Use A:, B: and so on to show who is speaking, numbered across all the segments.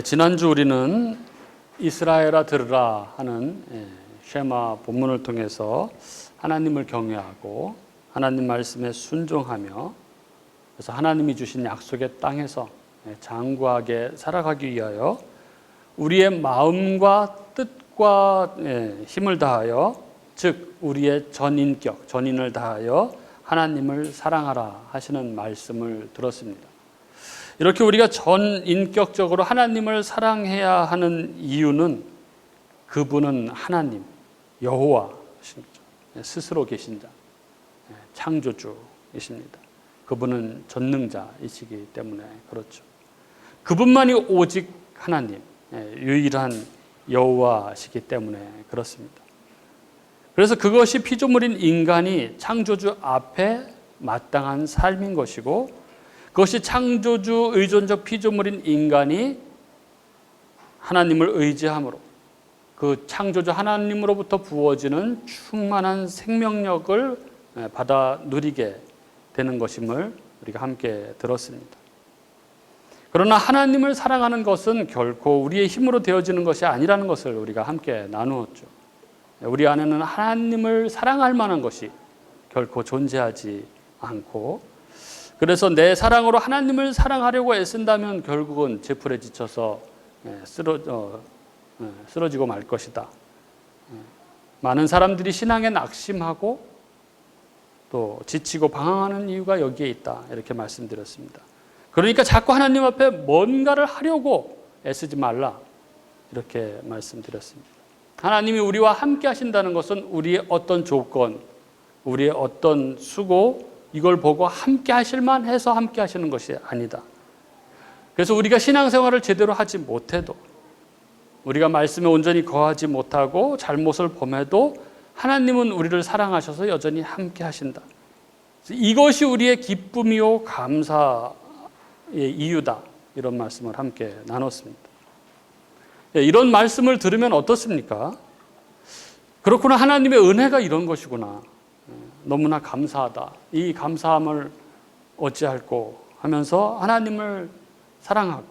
A: 지난주 우리는 이스라엘아 들으라 하는 쉐마 본문을 통해서 하나님을 경외하고 하나님 말씀에 순종하며 그래서 하나님이 주신 약속의 땅에서 장구하게 살아가기 위하여 우리의 마음과 뜻과 힘을 다하여 즉 우리의 전인격, 전인을 다하여 하나님을 사랑하라 하시는 말씀을 들었습니다. 이렇게 우리가 전인격적으로 하나님을 사랑해야 하는 이유는 그분은 하나님, 여호와십니다. 스스로 계신 자, 창조주이십니다. 그분은 전능자이시기 때문에 그렇죠. 그분만이 오직 하나님, 유일한 여호와시기 때문에 그렇습니다. 그래서 그것이 피조물인 인간이 창조주 앞에 마땅한 삶인 것이고 그것이 창조주 의존적 피조물인 인간이 하나님을 의지함으로 그 창조주 하나님으로부터 부어지는 충만한 생명력을 받아 누리게 되는 것임을 우리가 함께 들었습니다. 그러나 하나님을 사랑하는 것은 결코 우리의 힘으로 되어지는 것이 아니라는 것을 우리가 함께 나누었죠. 우리 안에는 하나님을 사랑할 만한 것이 결코 존재하지 않고 그래서 내 사랑으로 하나님을 사랑하려고 애쓴다면 결국은 제풀에 지쳐서 쓰러지고 말 것이다. 많은 사람들이 신앙에 낙심하고 또 지치고 방황하는 이유가 여기에 있다. 이렇게 말씀드렸습니다. 그러니까 자꾸 하나님 앞에 뭔가를 하려고 애쓰지 말라. 이렇게 말씀드렸습니다. 하나님이 우리와 함께 하신다는 것은 우리의 어떤 조건, 우리의 어떤 수고, 이걸 보고 함께 하실만 해서 함께 하시는 것이 아니다. 그래서 우리가 신앙생활을 제대로 하지 못해도 우리가 말씀에 온전히 거하지 못하고 잘못을 범해도 하나님은 우리를 사랑하셔서 여전히 함께 하신다. 이것이 우리의 기쁨이요 감사의 이유다. 이런 말씀을 함께 나눴습니다. 이런 말씀을 들으면 어떻습니까? 그렇구나, 하나님의 은혜가 이런 것이구나. 너무나 감사하다. 이 감사함을 어찌할꼬 하면서 하나님을 사랑하고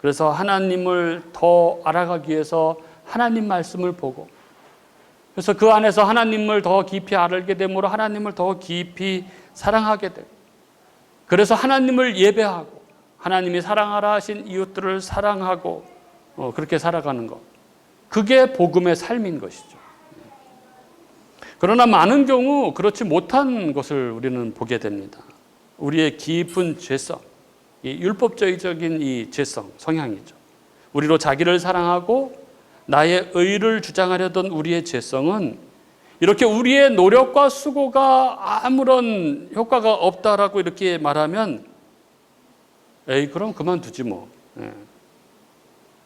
A: 그래서 하나님을 더 알아가기 위해서 하나님 말씀을 보고 그래서 그 안에서 하나님을 더 깊이 알게 되므로 하나님을 더 깊이 사랑하게 되고 그래서 하나님을 예배하고 하나님이 사랑하라 하신 이웃들을 사랑하고 그렇게 살아가는 것. 그게 복음의 삶인 것이죠. 그러나 많은 경우 그렇지 못한 것을 우리는 보게 됩니다. 우리의 깊은 죄성, 이 율법주의적인 이 죄성, 성향이죠. 우리로 자기를 사랑하고 나의 의를 주장하려던 우리의 죄성은 이렇게 우리의 노력과 수고가 아무런 효과가 없다라고 이렇게 말하면 에이 그럼 그만두지 뭐.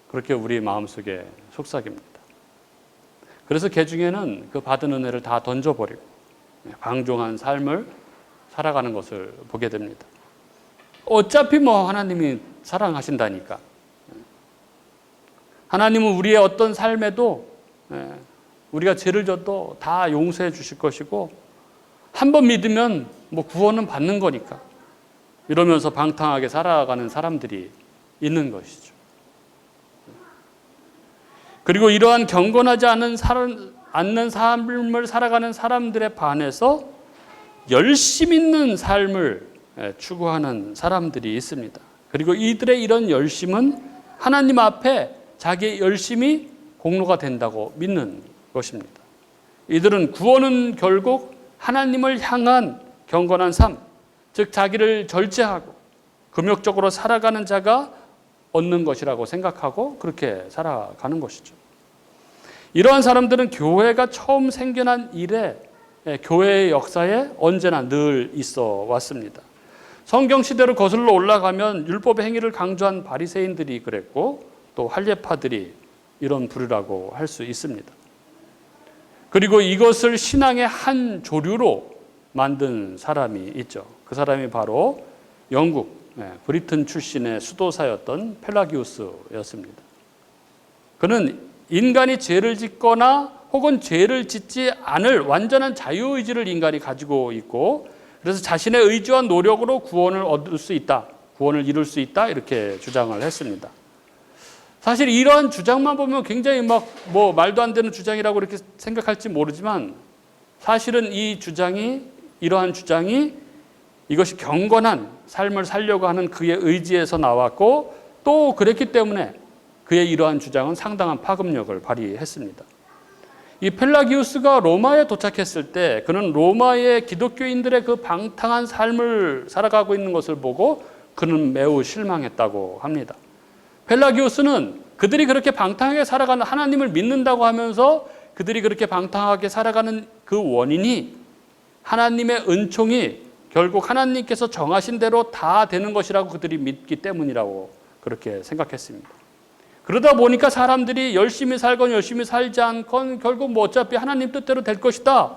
A: 그렇게 우리 마음속에 속삭입니다. 그래서 개중에는 그 받은 은혜를 다 던져버리고 방종한 삶을 살아가는 것을 보게 됩니다. 어차피 뭐 하나님이 사랑하신다니까. 하나님은 우리의 어떤 삶에도 우리가 죄를 져도 다 용서해 주실 것이고 한 번 믿으면 뭐 구원은 받는 거니까 이러면서 방탕하게 살아가는 사람들이 있는 것이죠. 그리고 이러한 경건하지 않는 삶을 살아가는 사람들에 반해서 열심 있는 삶을 추구하는 사람들이 있습니다. 그리고 이들의 이런 열심은 하나님 앞에 자기의 열심이 공로가 된다고 믿는 것입니다. 이들은 구원은 결국 하나님을 향한 경건한 삶, 즉 자기를 절제하고 금욕적으로 살아가는 자가 얻는 것이라고 생각하고 그렇게 살아가는 것이죠. 이러한 사람들은 교회가 처음 생겨난 이래 교회의 역사에 언제나 늘 있어 왔습니다. 성경 시대로 거슬러 올라가면 율법의 행위를 강조한 바리새인들이 그랬고 또 할례파들이 이런 부류라고 할 수 있습니다. 그리고 이것을 신앙의 한 조류로 만든 사람이 있죠. 그 사람이 바로 영국 브리튼 출신의 수도사였던 펠라기우스였습니다. 그는 인간이 죄를 짓거나 혹은 죄를 짓지 않을 완전한 자유의지를 인간이 가지고 있고 그래서 자신의 의지와 노력으로 구원을 얻을 수 있다, 구원을 이룰 수 있다 이렇게 주장을 했습니다. 사실 이러한 주장만 보면 굉장히 막 뭐 말도 안 되는 주장이라고 이렇게 생각할지 모르지만 사실은 이러한 주장이 이것이 경건한 삶을 살려고 하는 그의 의지에서 나왔고 또 그랬기 때문에 그의 이러한 주장은 상당한 파급력을 발휘했습니다. 이 펠라기우스가 로마에 도착했을 때 그는 로마의 기독교인들의 그 방탕한 삶을 살아가고 있는 것을 보고 그는 매우 실망했다고 합니다. 펠라기우스는 그들이 그렇게 방탕하게 살아가는, 하나님을 믿는다고 하면서 그들이 그렇게 방탕하게 살아가는 그 원인이 하나님의 은총이 결국 하나님께서 정하신 대로 다 되는 것이라고 그들이 믿기 때문이라고 그렇게 생각했습니다. 그러다 보니까 사람들이 열심히 살건 열심히 살지 않건 결국 뭐 어차피 하나님 뜻대로 될 것이다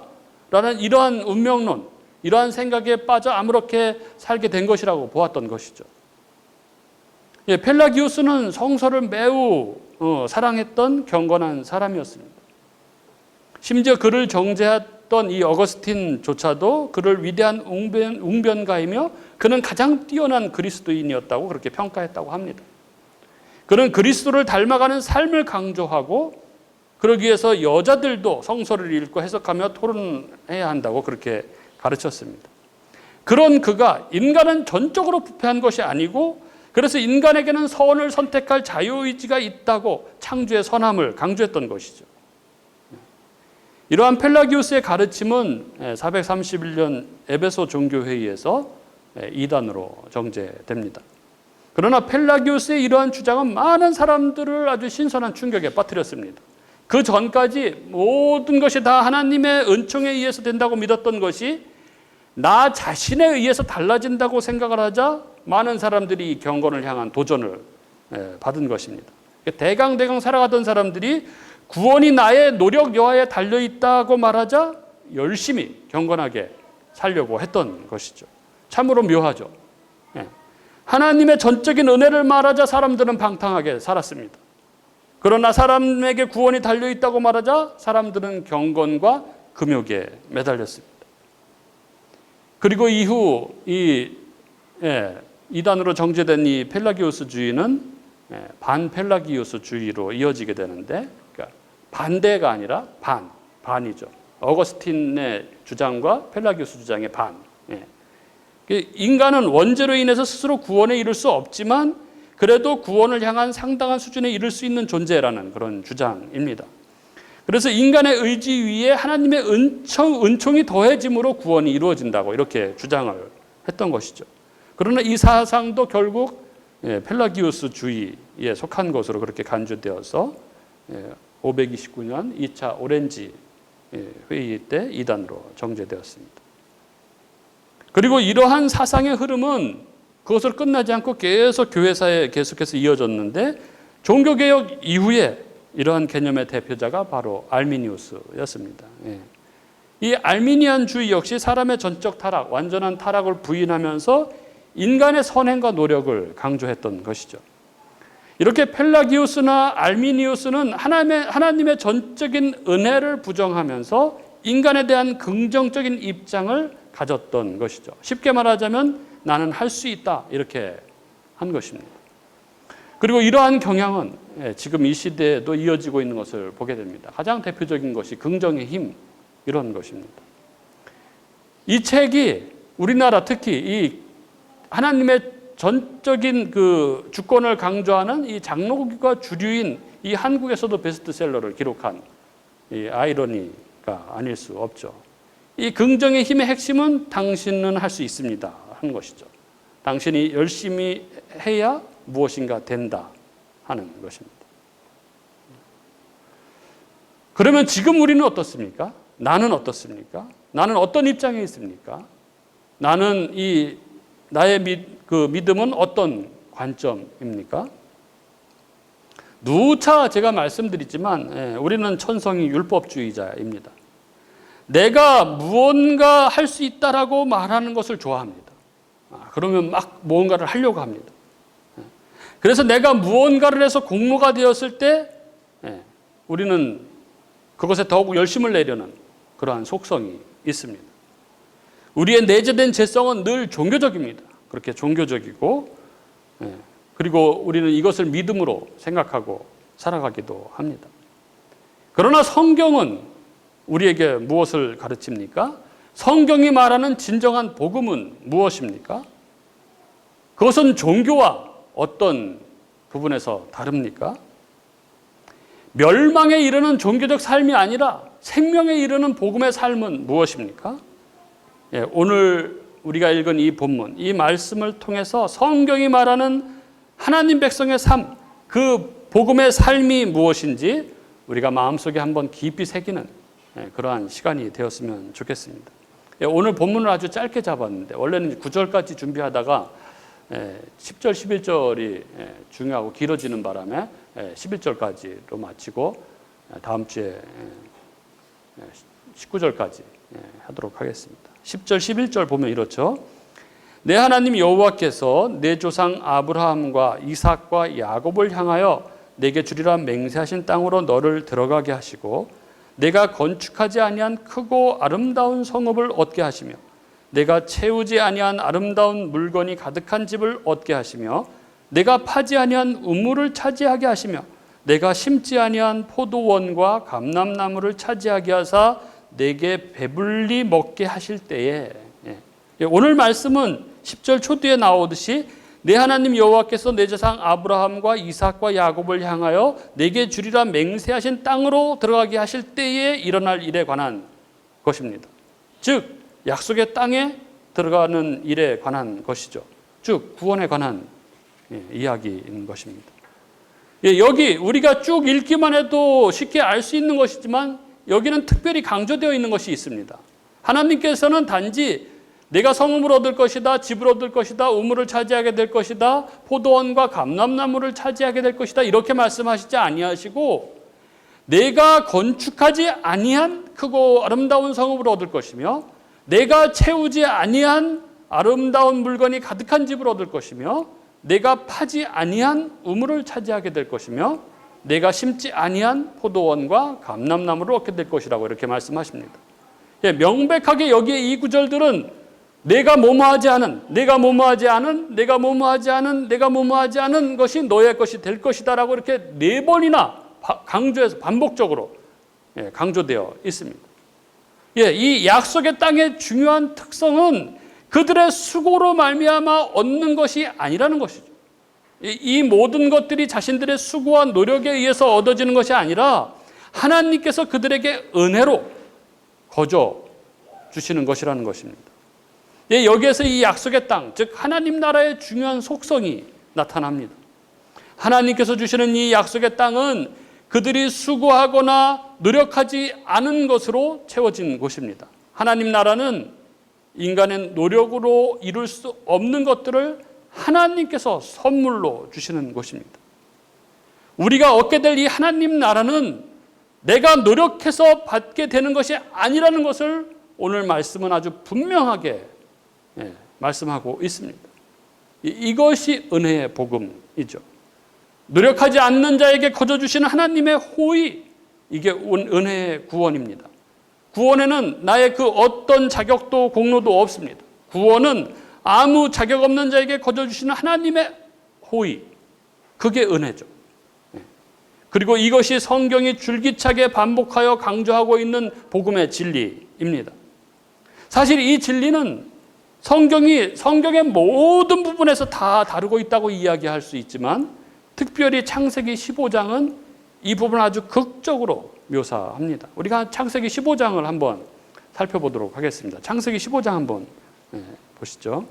A: 라는 이러한 운명론, 이러한 생각에 빠져 아무렇게 살게 된 것이라고 보았던 것이죠. 예, 펠라기우스는 성서를 매우 사랑했던 경건한 사람이었습니다. 심지어 그를 정죄했던 이 어거스틴조차도 그를 위대한 웅변가이며 그는 가장 뛰어난 그리스도인이었다고 그렇게 평가했다고 합니다. 그는 그리스도를 닮아가는 삶을 강조하고 그러기 위해서 여자들도 성서를 읽고 해석하며 토론해야 한다고 그렇게 가르쳤습니다. 그런 그가 인간은 전적으로 부패한 것이 아니고 그래서 인간에게는 선을 선택할 자유의지가 있다고 창조의 선함을 강조했던 것이죠. 이러한 펠라기우스의 가르침은 431년 에베소 종교회의에서 이단으로 정죄됩니다. 그러나 펠라기우스의 이러한 주장은 많은 사람들을 아주 신선한 충격에 빠뜨렸습니다. 그 전까지 모든 것이 다 하나님의 은총에 의해서 된다고 믿었던 것이 나 자신에 의해서 달라진다고 생각을 하자 많은 사람들이 경건을 향한 도전을 받은 것입니다. 대강 살아가던 사람들이 구원이 나의 노력 여하에 달려있다고 말하자 열심히 경건하게 살려고 했던 것이죠. 참으로 묘하죠. 하나님의 전적인 은혜를 말하자 사람들은 방탕하게 살았습니다. 그러나 사람에게 구원이 달려있다고 말하자 사람들은 경건과 금욕에 매달렸습니다. 그리고 이후 이단으로 정죄된 이 펠라기우스주의는 반펠라기우스주의로 이어지게 되는데, 그러니까 반대가 아니라 반이죠. 어거스틴의 주장과 펠라기우스 주장의 반. 인간은 원죄로 인해서 스스로 구원에 이를 수 없지만 그래도 구원을 향한 상당한 수준에 이를 수 있는 존재라는 그런 주장입니다. 그래서 인간의 의지 위에 하나님의 은총이 더해짐으로 구원이 이루어진다고 이렇게 주장을 했던 것이죠. 그러나 이 사상도 결국 펠라기우스주의에 속한 것으로 그렇게 간주되어서 529년 2차 오렌지 회의 때 이단으로 정죄되었습니다. 그리고 이러한 사상의 흐름은 그것을 끝나지 않고 계속 교회사에 계속해서 이어졌는데 종교개혁 이후에 이러한 개념의 대표자가 바로 알미니우스였습니다. 이 알미니안주의 역시 사람의 전적 타락, 완전한 타락을 부인하면서 인간의 선행과 노력을 강조했던 것이죠. 이렇게 펠라기우스나 알미니우스는 하나님의 전적인 은혜를 부정하면서 인간에 대한 긍정적인 입장을 가졌던 것이죠. 쉽게 말하자면 나는 할 수 있다 이렇게 한 것입니다. 그리고 이러한 경향은 지금 이 시대에도 이어지고 있는 것을 보게 됩니다. 가장 대표적인 것이 긍정의 힘 이런 것입니다. 이 책이 우리나라 특히 이 하나님의 전적인 그 주권을 강조하는 이 장로교가 주류인 이 한국에서도 베스트셀러를 기록한 이 아이러니가 아닐 수 없죠. 이 긍정의 힘의 핵심은 당신은 할 수 있습니다 하는 것이죠. 당신이 열심히 해야 무엇인가 된다 하는 것입니다. 그러면 지금 우리는 어떻습니까? 나는 어떻습니까? 나는 어떤 입장에 있습니까? 나는 나의 믿음은 어떤 관점입니까? 누차 제가 말씀드리지만 우리는 천성이 율법주의자입니다. 내가 무언가 할 수 있다라고 말하는 것을 좋아합니다. 그러면 막 무언가를 하려고 합니다. 그래서 내가 무언가를 해서 공로가 되었을 때 우리는 그것에 더욱 열심을 내려는 그러한 속성이 있습니다. 우리의 내재된 죄성은 늘 종교적입니다. 그렇게 종교적이고 그리고 우리는 이것을 믿음으로 생각하고 살아가기도 합니다. 그러나 성경은 우리에게 무엇을 가르칩니까? 성경이 말하는 진정한 복음은 무엇입니까? 그것은 종교와 어떤 부분에서 다릅니까? 멸망에 이르는 종교적 삶이 아니라 생명에 이르는 복음의 삶은 무엇입니까? 오늘 우리가 읽은 이 본문, 이 말씀을 통해서 성경이 말하는 하나님 백성의 삶, 그 복음의 삶이 무엇인지 우리가 마음속에 한번 깊이 새기는 그러한 시간이 되었으면 좋겠습니다. 오늘 본문을 아주 짧게 잡았는데 원래는 9절까지 준비하다가 10절, 11절이 중요하고 길어지는 바람에 11절까지로 마치고 다음 주에 19절까지 하도록 하겠습니다. 10절, 11절 보면 이렇죠. 내 하나님 여호와께서 내 조상 아브라함과 이삭과 야곱을 향하여 내게 주리라 맹세하신 땅으로 너를 들어가게 하시고 내가 건축하지 아니한 크고 아름다운 성읍을 얻게 하시며 내가 채우지 아니한 아름다운 물건이 가득한 집을 얻게 하시며 내가 파지 아니한 우물을 차지하게 하시며 내가 심지 아니한 포도원과 감람나무를 차지하게 하사 내게 배불리 먹게 하실 때에, 오늘 말씀은 10절 초뒤에 나오듯이 내 하나님 여호와께서 내 조상 아브라함과 이삭과 야곱을 향하여 내게 주리라 맹세하신 땅으로 들어가게 하실 때에 일어날 일에 관한 것입니다. 즉 약속의 땅에 들어가는 일에 관한 것이죠. 즉 구원에 관한 이야기인 것입니다. 여기 우리가 쭉 읽기만 해도 쉽게 알 수 있는 것이지만 여기는 특별히 강조되어 있는 것이 있습니다. 하나님께서는 단지 내가 성읍을 얻을 것이다, 집을 얻을 것이다, 우물을 차지하게 될 것이다, 포도원과 감람나무를 차지하게 될 것이다 이렇게 말씀하시지 아니하시고 내가 건축하지 아니한 크고 아름다운 성읍을 얻을 것이며 내가 채우지 아니한 아름다운 물건이 가득한 집을 얻을 것이며 내가 파지 아니한 우물을 차지하게 될 것이며 내가 심지 아니한 포도원과 감람나무를 얻게 될 것이라고 이렇게 말씀하십니다. 명백하게 여기에 이 구절들은 내가 뭐뭐하지 않은, 내가 뭐뭐하지 않은, 내가 뭐뭐하지 않은, 내가 뭐뭐하지 않은 것이 너의 것이 될 것이다라고 이렇게 4번이나 강조해서 반복적으로 강조되어 있습니다. 이 약속의 땅의 중요한 특성은 그들의 수고로 말미암아 얻는 것이 아니라는 것이죠. 이 모든 것들이 자신들의 수고와 노력에 의해서 얻어지는 것이 아니라 하나님께서 그들에게 은혜로 거저 주시는 것이라는 것입니다. 여기에서 이 약속의 땅, 즉 하나님 나라의 중요한 속성이 나타납니다. 하나님께서 주시는 이 약속의 땅은 그들이 수고하거나 노력하지 않은 것으로 채워진 곳입니다. 하나님 나라는 인간의 노력으로 이룰 수 없는 것들을 하나님께서 선물로 주시는 곳입니다. 우리가 얻게 될 이 하나님 나라는 내가 노력해서 받게 되는 것이 아니라는 것을 오늘 말씀은 아주 분명하게 말씀하고 있습니다. 이것이 은혜의 복음이죠. 노력하지 않는 자에게 거저 주시는 하나님의 호의, 이게 은혜의 구원입니다. 구원에는 나의 그 어떤 자격도 공로도 없습니다. 구원은 아무 자격 없는 자에게 거저 주시는 하나님의 호의, 그게 은혜죠. 그리고 이것이 성경이 줄기차게 반복하여 강조하고 있는 복음의 진리입니다. 사실 이 진리는 성경의 모든 부분에서 다 다루고 있다고 이야기할 수 있지만 특별히 창세기 15장은 이 부분을 아주 극적으로 묘사합니다. 우리가 창세기 15장을 한번 살펴보도록 하겠습니다. 창세기 15장 한번 보시죠.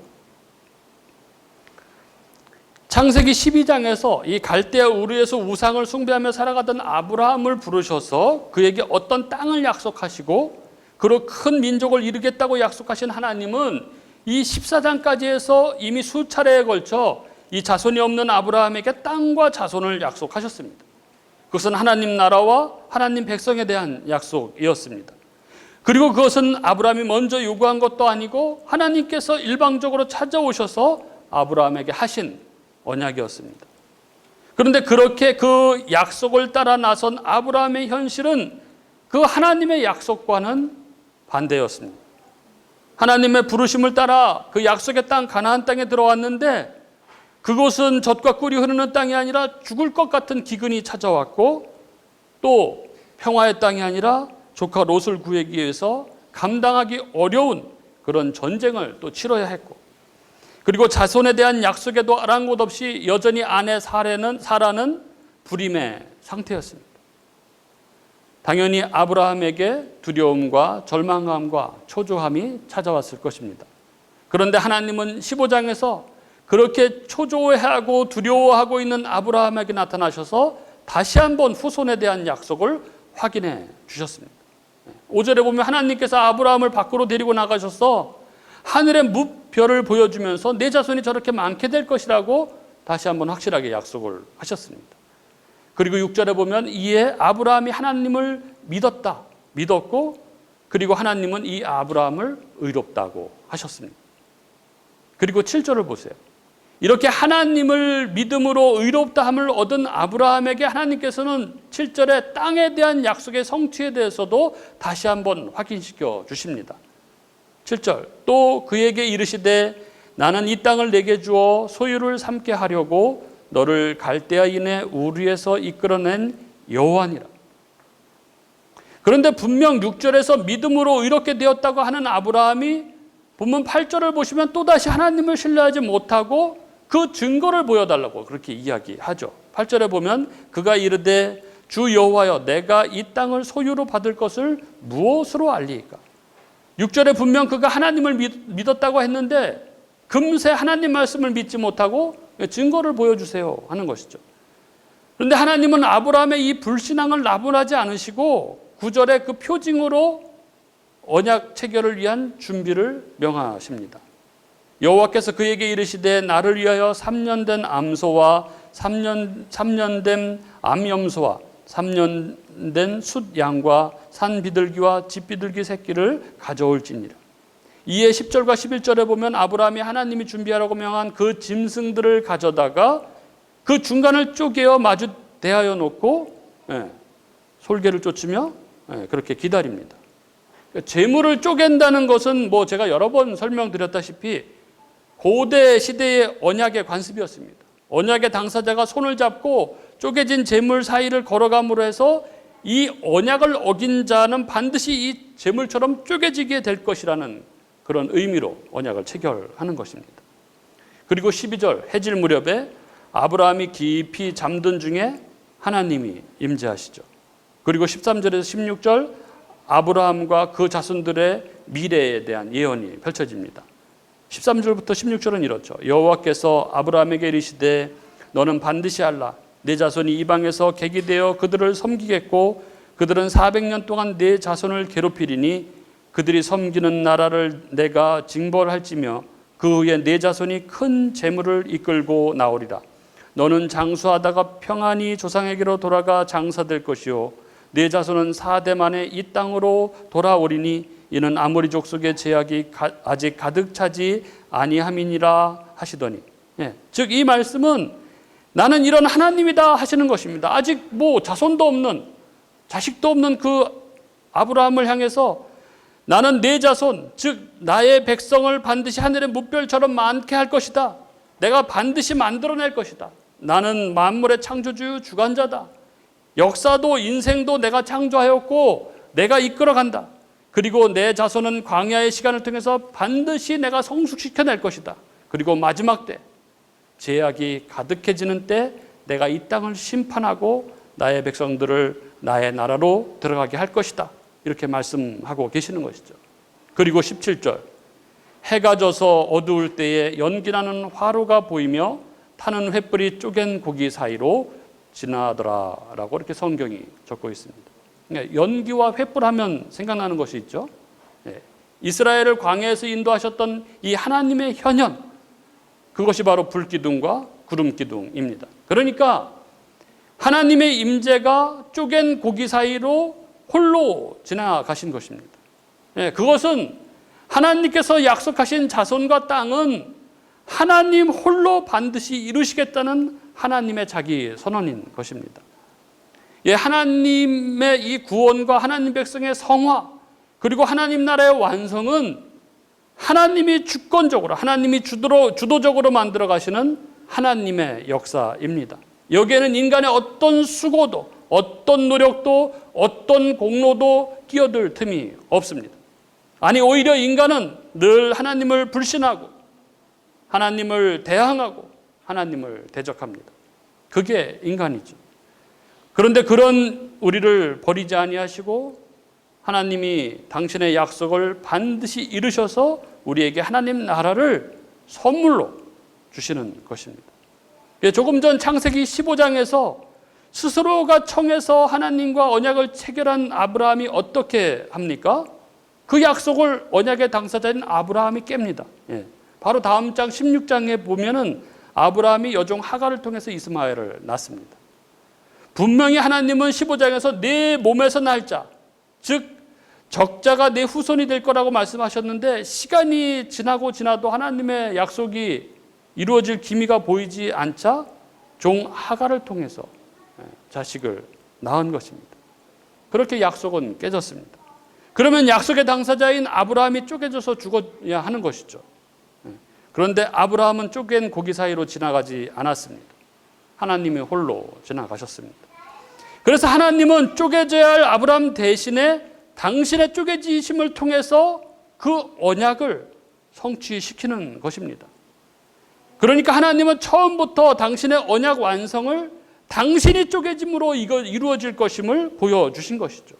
A: 창세기 12장에서 이 갈대아 우르에서 우상을 숭배하며 살아가던 아브라함을 부르셔서 그에게 어떤 땅을 약속하시고 그로 큰 민족을 이루겠다고 약속하신 하나님은 이 14장까지 해서 이미 수차례에 걸쳐 이 자손이 없는 아브라함에게 땅과 자손을 약속하셨습니다. 그것은 하나님 나라와 하나님 백성에 대한 약속이었습니다. 그리고 그것은 아브라함이 먼저 요구한 것도 아니고 하나님께서 일방적으로 찾아오셔서 아브라함에게 하신 언약이었습니다. 그런데 그렇게 그 약속을 따라 나선 아브라함의 현실은 그 하나님의 약속과는 반대였습니다. 하나님의 부르심을 따라 그 약속의 땅 가나안 땅에 들어왔는데 그곳은 젖과 꿀이 흐르는 땅이 아니라 죽을 것 같은 기근이 찾아왔고, 또 평화의 땅이 아니라 조카 롯을 구하기 위해서 감당하기 어려운 그런 전쟁을 또 치러야 했고, 그리고 자손에 대한 약속에도 아랑곳 없이 여전히 아내 사라는 불임의 상태였습니다. 당연히 아브라함에게 두려움과 절망감과 초조함이 찾아왔을 것입니다. 그런데 하나님은 15장에서 그렇게 초조해하고 두려워하고 있는 아브라함에게 나타나셔서 다시 한번 후손에 대한 약속을 확인해 주셨습니다. 5절에 보면 하나님께서 아브라함을 밖으로 데리고 나가셔서 하늘의 무별을 보여주면서 내 자손이 저렇게 많게 될 것이라고 다시 한번 확실하게 약속을 하셨습니다. 그리고 6절에 보면 이에 아브라함이 하나님을 믿었고, 그리고 하나님은 이 아브라함을 의롭다고 하셨습니다. 그리고 7절을 보세요. 이렇게 하나님을 믿음으로 의롭다함을 얻은 아브라함에게 하나님께서는 7절에 땅에 대한 약속의 성취에 대해서도 다시 한번 확인시켜 주십니다. 7절, 또 그에게 이르시되 나는 이 땅을 내게 주어 소유를 삼게 하려고 너를 갈대아인의 우르에서 이끌어낸 여호와니라. 그런데 분명 6절에서 믿음으로 의롭게 되었다고 하는 아브라함이 본문 8절을 보시면 또다시 하나님을 신뢰하지 못하고 그 증거를 보여달라고 그렇게 이야기하죠. 8절에 보면 그가 이르되 주 여호와여 내가 이 땅을 소유로 받을 것을 무엇으로 알리이까? 6절에 분명 그가 하나님을 믿었다고 했는데 금세 하나님 말씀을 믿지 못하고 증거를 보여주세요 하는 것이죠. 그런데 하나님은 아브라함의 이 불신앙을 나분하지 않으시고 9절에 그 표징으로 언약 체결을 위한 준비를 명하십니다. 여호와께서 그에게 이르시되 나를 위하여 3년 된 암소와 3년 된 암염소와 3년 된 숫양과 산 비둘기와 집 비둘기 새끼를 가져올지니라. 이에 10절과 11절에 보면 아브라함이 하나님이 준비하라고 명한 그 짐승들을 가져다가 그 중간을 쪼개어 마주 대하여 놓고 솔개를 쫓으며 그렇게 기다립니다. 재물을 쪼갠다는 것은 제가 여러 번 설명드렸다시피 고대 시대의 언약의 관습이었습니다. 언약의 당사자가 손을 잡고 쪼개진 재물 사이를 걸어감으로 해서 이 언약을 어긴 자는 반드시 이 재물처럼 쪼개지게 될 것이라는 그런 의미로 언약을 체결하는 것입니다. 그리고 12절 해질 무렵에 아브라함이 깊이 잠든 중에 하나님이 임재하시죠. 그리고 13절에서 16절 아브라함과 그 자손들의 미래에 대한 예언이 펼쳐집니다. 13절부터 16절은 이렇죠. 여호와께서 아브라함에게 이르시되 너는 반드시 알라. 내 자손이 이방에서 객이 되어 그들을 섬기겠고 그들은 400년 동안 내 자손을 괴롭히리니 그들이 섬기는 나라를 내가 징벌할지며 그 후에 내 자손이 큰 재물을 이끌고 나오리라. 너는 장수하다가 평안히 조상에게로 돌아가 장사될 것이요 내 자손은 4대 만에 이 땅으로 돌아오리니 이는 아모리 족속의 제약이 아직 가득 차지 아니함이니라 하시더니, 즉 이 말씀은 나는 이런 하나님이다 하시는 것입니다. 아직 자손도 없는, 자식도 없는 그 아브라함을 향해서 나는 내 자손, 즉 나의 백성을 반드시 하늘의 무별처럼 많게 할 것이다. 내가 반드시 만들어낼 것이다. 나는 만물의 창조주 주관자다. 역사도 인생도 내가 창조하였고 내가 이끌어간다. 그리고 내 자손은 광야의 시간을 통해서 반드시 내가 성숙시켜낼 것이다. 그리고 마지막 때 제약이 가득해지는 때 내가 이 땅을 심판하고 나의 백성들을 나의 나라로 들어가게 할 것이다. 이렇게 말씀하고 계시는 것이죠. 그리고 17절 해가 져서 어두울 때에 연기나는 화로가 보이며 타는 횃불이 쪼갠 고기 사이로 지나더라라고 이렇게 성경이 적고 있습니다. 연기와 횃불 하면 생각나는 것이 있죠. 이스라엘을 광야에서 인도하셨던 이 하나님의 현현, 그것이 바로 불기둥과 구름기둥입니다. 그러니까 하나님의 임재가 쪼갠 고기 사이로 홀로 지나가신 것입니다. 그것은 하나님께서 약속하신 자손과 땅은 하나님 홀로 반드시 이루시겠다는 하나님의 자기 선언인 것입니다. 하나님의 이 구원과 하나님 백성의 성화 그리고 하나님 나라의 완성은 하나님이 주권적으로, 하나님이 주도적으로 만들어 가시는 하나님의 역사입니다. 여기에는 인간의 어떤 수고도, 어떤 노력도, 어떤 공로도 끼어들 틈이 없습니다. 아니, 오히려 인간은 늘 하나님을 불신하고 하나님을 대항하고 하나님을 대적합니다. 그게 인간이죠. 그런데 그런 우리를 버리지 아니하시고 하나님이 당신의 약속을 반드시 이루셔서 우리에게 하나님 나라를 선물로 주시는 것입니다. 조금 전 창세기 15장에서 스스로가 청해서 하나님과 언약을 체결한 아브라함이 어떻게 합니까? 그 약속을 언약의 당사자인 아브라함이 깹니다. 바로 다음 장 16장에 보면은 아브라함이 여종 하갈을 통해서 이스마엘을 낳습니다. 분명히 하나님은 15장에서 내 몸에서 날 자, 즉 적자가 내 후손이 될 거라고 말씀하셨는데 시간이 지나도 하나님의 약속이 이루어질 기미가 보이지 않자 종 하갈을 통해서 자식을 낳은 것입니다. 그렇게 약속은 깨졌습니다. 그러면 약속의 당사자인 아브라함이 쪼개져서 죽어야 하는 것이죠. 그런데 아브라함은 쪼갠 고기 사이로 지나가지 않았습니다. 하나님이 홀로 지나가셨습니다. 그래서 하나님은 쪼개져야 할 아브라함 대신에 당신의 쪼개지심을 통해서 그 언약을 성취시키는 것입니다. 그러니까 하나님은 처음부터 당신의 언약 완성을 당신이 쪼개짐으로 이거 이루어질 것임을 보여주신 것이죠.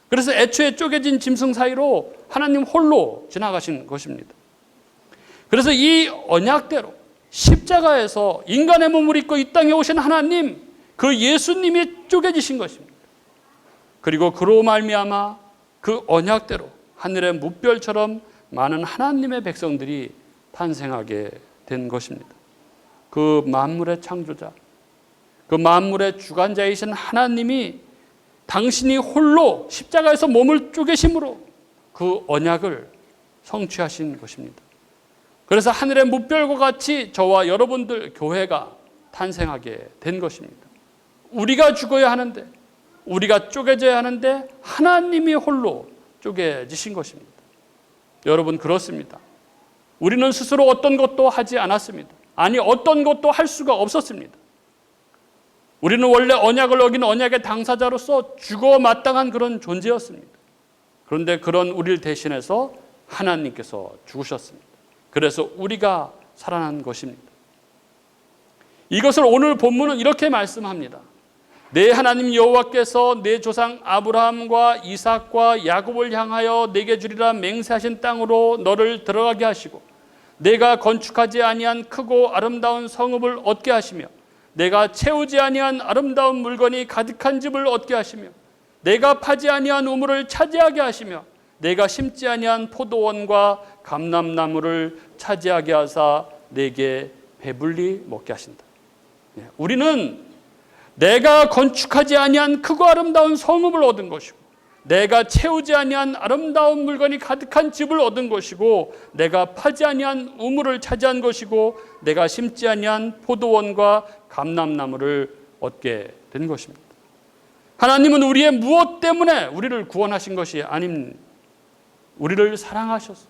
A: 그래서 애초에 쪼개진 짐승 사이로 하나님 홀로 지나가신 것입니다. 그래서 이 언약대로 십자가에서 인간의 몸을 입고 이 땅에 오신 하나님, 그 예수님이 쪼개지신 것입니다. 그리고 그로 말미암아 그 언약대로 하늘의 뭇별처럼 많은 하나님의 백성들이 탄생하게 된 것입니다. 그 만물의 창조자, 그 만물의 주관자이신 하나님이 당신이 홀로 십자가에서 몸을 쪼개심으로 그 언약을 성취하신 것입니다. 그래서 하늘의 뭇별과 같이 저와 여러분들 교회가 탄생하게 된 것입니다. 우리가 죽어야 하는데, 우리가 쪼개져야 하는데 하나님이 홀로 쪼개지신 것입니다. 여러분, 그렇습니다. 우리는 스스로 어떤 것도 하지 않았습니다. 아니, 어떤 것도 할 수가 없었습니다. 우리는 원래 언약을 어긴 언약의 당사자로서 죽어 마땅한 그런 존재였습니다. 그런데 그런 우리를 대신해서 하나님께서 죽으셨습니다. 그래서 우리가 살아난 것입니다. 이것을 오늘 본문은 이렇게 말씀합니다. 내 하나님 여호와께서 내 조상 아브라함과 이삭과 야곱을 향하여 내게 주리라 맹세하신 땅으로 너를 들어가게 하시고 내가 건축하지 아니한 크고 아름다운 성읍을 얻게 하시며 내가 채우지 아니한 아름다운 물건이 가득한 집을 얻게 하시며 내가 파지 아니한 우물을 차지하게 하시며 내가 심지 아니한 포도원과 감람나무를 차지하게 하사 내게 배불리 먹게 하신다. 우리는 내가 건축하지 아니한 크고 아름다운 성읍을 얻은 것이고 내가 채우지 아니한 아름다운 물건이 가득한 집을 얻은 것이고 내가 파지 아니한 우물을 차지한 것이고 내가 심지 아니한 포도원과 감람나무를 얻게 된 것입니다. 하나님은 우리의 무엇 때문에 우리를 구원하신 것이 아닙니다. 우리를 사랑하셔서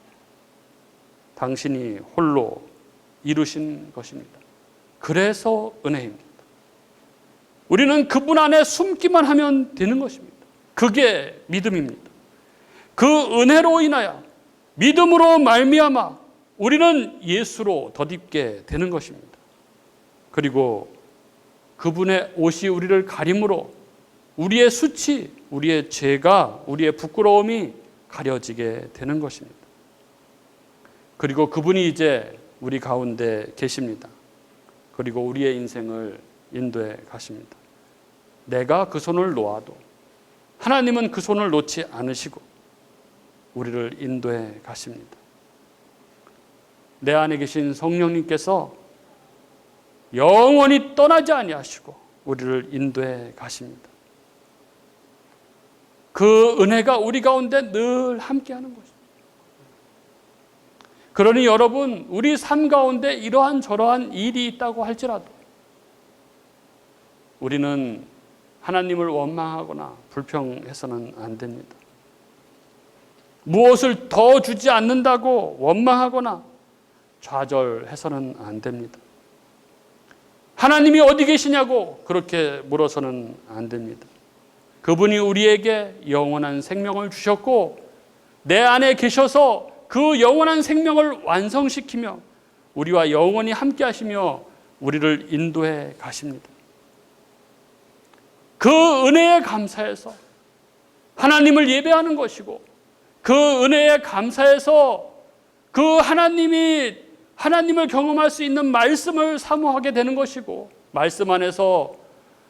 A: 당신이 홀로 이루신 것입니다. 그래서 은혜입니다. 우리는 그분 안에 숨기만 하면 되는 것입니다. 그게 믿음입니다. 그 은혜로 인하여 믿음으로 말미암아 우리는 예수로 덧입게 되는 것입니다. 그리고 그분의 옷이 우리를 가림으로 우리의 수치, 우리의 죄가, 우리의 부끄러움이 가려지게 되는 것입니다. 그리고 그분이 이제 우리 가운데 계십니다. 그리고 우리의 인생을 인도해 가십니다. 내가 그 손을 놓아도 하나님은 그 손을 놓지 않으시고 우리를 인도해 가십니다. 내 안에 계신 성령님께서 영원히 떠나지 아니하시고 우리를 인도해 가십니다. 그 은혜가 우리 가운데 늘 함께하는 것입니다. 그러니 여러분, 우리 삶 가운데 이러한 저러한 일이 있다고 할지라도 우리는 하나님을 원망하거나 불평해서는 안 됩니다. 무엇을 더 주지 않는다고 원망하거나 좌절해서는 안 됩니다. 하나님이 어디 계시냐고 그렇게 물어서는 안 됩니다. 그분이 우리에게 영원한 생명을 주셨고 내 안에 계셔서 그 영원한 생명을 완성시키며 우리와 영원히 함께 하시며 우리를 인도해 가십니다. 그 은혜에 감사해서 하나님을 예배하는 것이고 그 은혜에 감사해서 그 하나님을 경험할 수 있는 말씀을 사모하게 되는 것이고 말씀 안에서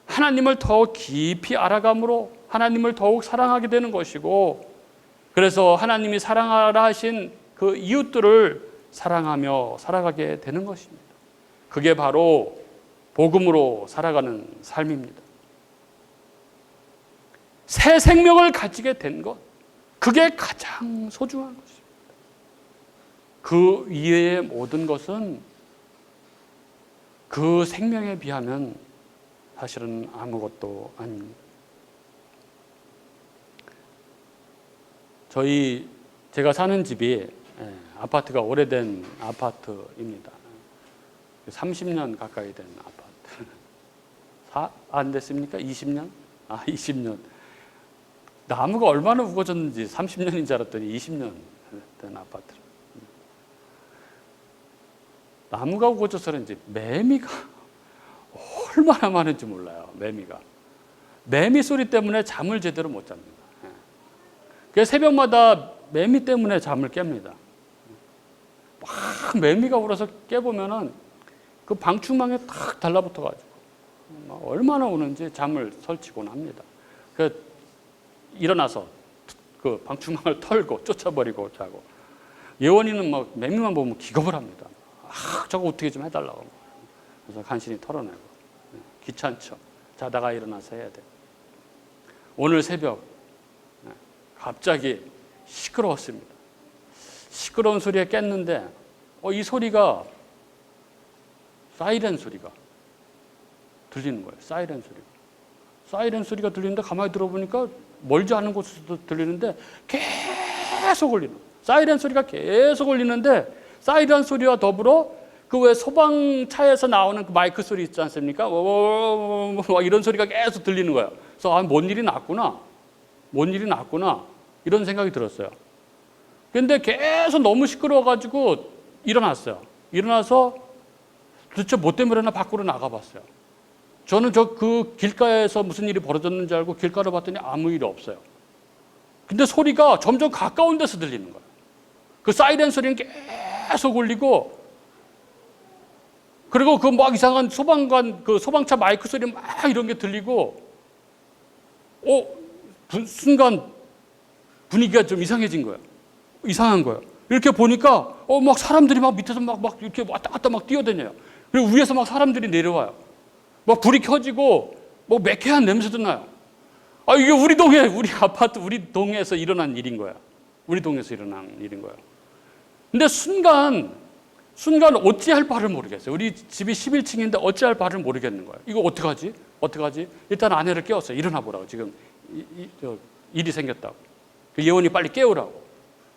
A: 하나님을 더 깊이 알아감으로 하나님을 더욱 사랑하게 되는 것이고 그래서 하나님이 사랑하라 하신 그 이웃들을 사랑하며 살아가게 되는 것입니다. 그게 바로 복음으로 살아가는 삶입니다. 새 생명을 가지게 된 것, 그게 가장 소중한 것입니다. 그 이외의 모든 것은 그 생명에 비하면 사실은 아무것도 아닙니다. 제가 사는 집이 아파트가 오래된 아파트입니다. 30년 가까이 된 아파트. 안 됐습니까? 20년? 20년. 나무가 얼마나 우거졌는지 30년인 줄 알았더니 20년 된 아파트. 나무가 우거져서 그런지 매미가 얼마나 많은지 몰라요. 매미 소리 때문에 잠을 제대로 못 잡니다. 그래서 새벽마다 매미 때문에 잠을 깹니다. 막 매미가 울어서 깨보면은 그 방충망에 탁 달라붙어가지고 얼마나 우는지 잠을 설치곤 합니다. 일어나서 그 방충망을 털고 쫓아버리고 자고 예원이는 막 매미만 보면 기겁을 합니다. 저거 어떻게 좀 해달라고. 그래서 간신히 털어내고 귀찮죠. 자다가 일어나서 해야 돼. 오늘 새벽 갑자기 시끄러웠습니다. 시끄러운 소리에 깼는데 이 소리가 사이렌 소리가 들리는 거예요. 사이렌 소리가 들리는데 가만히 들어보니까 멀지 않은 곳에서도 들리는데 계속 울리는 거예요. 사이렌 소리가 계속 울리는데 사이렌 소리와 더불어 그 왜 소방차에서 나오는 그 마이크 소리 있지 않습니까? 이런 소리가 계속 들리는 거예요. 그래서 뭔 일이 났구나 이런 생각이 들었어요. 그런데 계속 너무 시끄러워가지고 일어났어요. 일어나서 도대체 뭐 때문에나 밖으로 나가봤어요. 저는 그 길가에서 무슨 일이 벌어졌는지 알고 길가를 봤더니 아무 일이 없어요. 근데 소리가 점점 가까운 데서 들리는 거예요. 그 사이렌 소리는 계속 울리고 그리고 그 막 이상한 소방차 마이크 소리 막 이런 게 들리고 순간 분위기가 좀 이상해진 거예요. 이상한 거예요. 이렇게 보니까 막 사람들이 막 밑에서 막 이렇게 왔다 갔다 막 뛰어다녀요. 그리고 위에서 막 사람들이 내려와요. 막 불이 켜지고 뭐 매캐한 냄새도 나요. 이게 우리 아파트, 우리 동에서 일어난 일인 거야. 우리 동에서 일어난 일인 거야. 근데 순간 어찌할 바를 모르겠어요. 우리 집이 11층인데 어찌할 바를 모르겠는 거예요. 이거 어떡하지? 일단 아내를 깨웠어요. 일어나 보라고. 지금 일이 생겼다고. 예원이 빨리 깨우라고.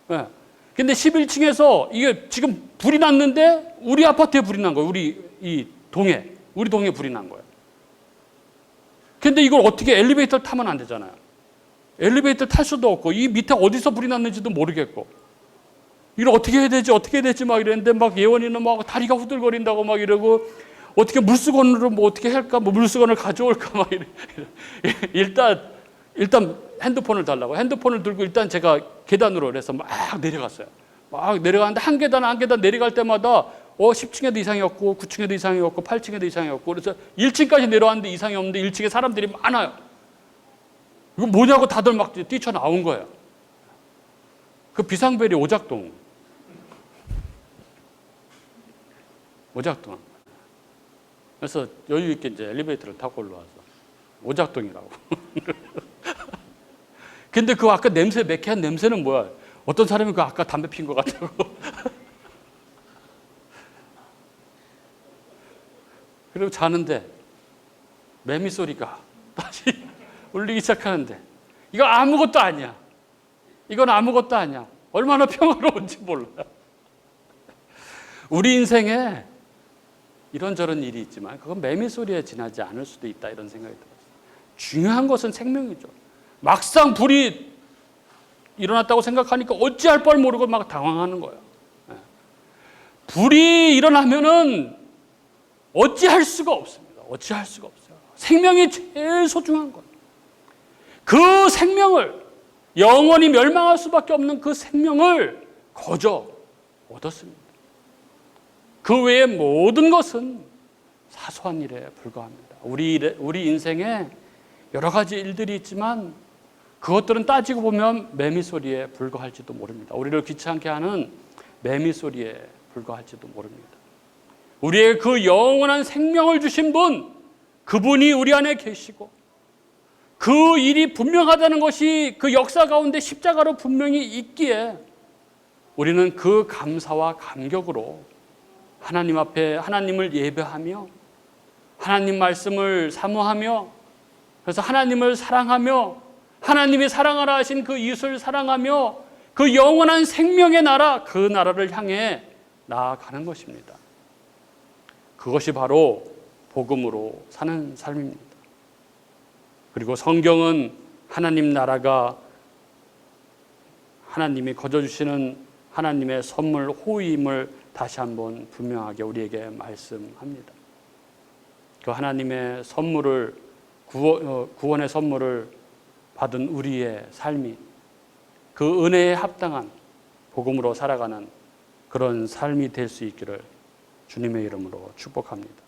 A: 네. 근데 11층에서 이게 지금 불이 났는데 우리 아파트에 불이 난 거예요. 우리 동에 불이 난 거예요. 근데 이걸 어떻게 엘리베이터를 타면 안 되잖아요. 엘리베이터를 탈 수도 없고 이 밑에 어디서 불이 났는지도 모르겠고 이걸 어떻게 해야 되지 막 이랬는데 막 예원이는 막 다리가 후들거린다고 막 이러고 어떻게 물수건으로 뭐 어떻게 할까 뭐 물수건을 가져올까 막 일단 핸드폰을 달라고 핸드폰을 들고 일단 제가 계단으로 그래서 막 내려갔어요. 막 내려가는데 한 계단 내려갈 때마다 10층에도 이상이 없고 9층에도 이상이 없고 8층에도 이상이 없고 그래서 1층까지 내려왔는데 이상이 없는데 1층에 사람들이 많아요. 이거 뭐냐고 다들 막 뛰쳐나온 거예요. 그 비상벨이 오작동. 그래서 여유 있게 이제 엘리베이터를 타고 올라와서 오작동이라고. 근데 그 아까 매캐한 냄새는 뭐야? 어떤 사람이 그 아까 담배 핀 것 같다고. 그리고 자는데 매미 소리가 다시 울리기 시작하는데 이거 아무것도 아니야. 이건 아무것도 아니야. 얼마나 평화로운지 몰라요. 우리 인생에 이런저런 일이 있지만 그건 매미 소리에 지나지 않을 수도 있다, 이런 생각이 들었어요. 중요한 것은 생명이죠. 막상 불이 일어났다고 생각하니까 어찌할 바를 모르고 막 당황하는 거예요. 불이 일어나면은 어찌할 수가 없습니다. 어찌할 수가 없어요. 생명이 제일 소중한 거예요. 그 생명을, 영원히 멸망할 수밖에 없는 그 생명을 거저 얻었습니다. 그 외의 모든 것은 사소한 일에 불과합니다. 우리 인생에 여러 가지 일들이 있지만 그것들은 따지고 보면 매미 소리에 불과할지도 모릅니다. 우리를 귀찮게 하는 매미 소리에 불과할지도 모릅니다. 우리의 그 영원한 생명을 주신 분, 그분이 우리 안에 계시고 그 일이 분명하다는 것이 그 역사 가운데 십자가로 분명히 있기에 우리는 그 감사와 감격으로 하나님 앞에 하나님을 예배하며 하나님 말씀을 사모하며, 그래서 하나님을 사랑하며 하나님이 사랑하라 하신 그 이웃을 사랑하며 그 영원한 생명의 나라, 그 나라를 향해 나아가는 것입니다. 그것이 바로 복음으로 사는 삶입니다. 그리고 성경은 하나님 나라가 하나님이 거저주시는 하나님의 선물, 호의임을 다시 한번 분명하게 우리에게 말씀합니다. 그 하나님의 선물을, 구원의 선물을 받은 우리의 삶이 그 은혜에 합당한 복음으로 살아가는 그런 삶이 될 수 있기를 주님의 이름으로 축복합니다.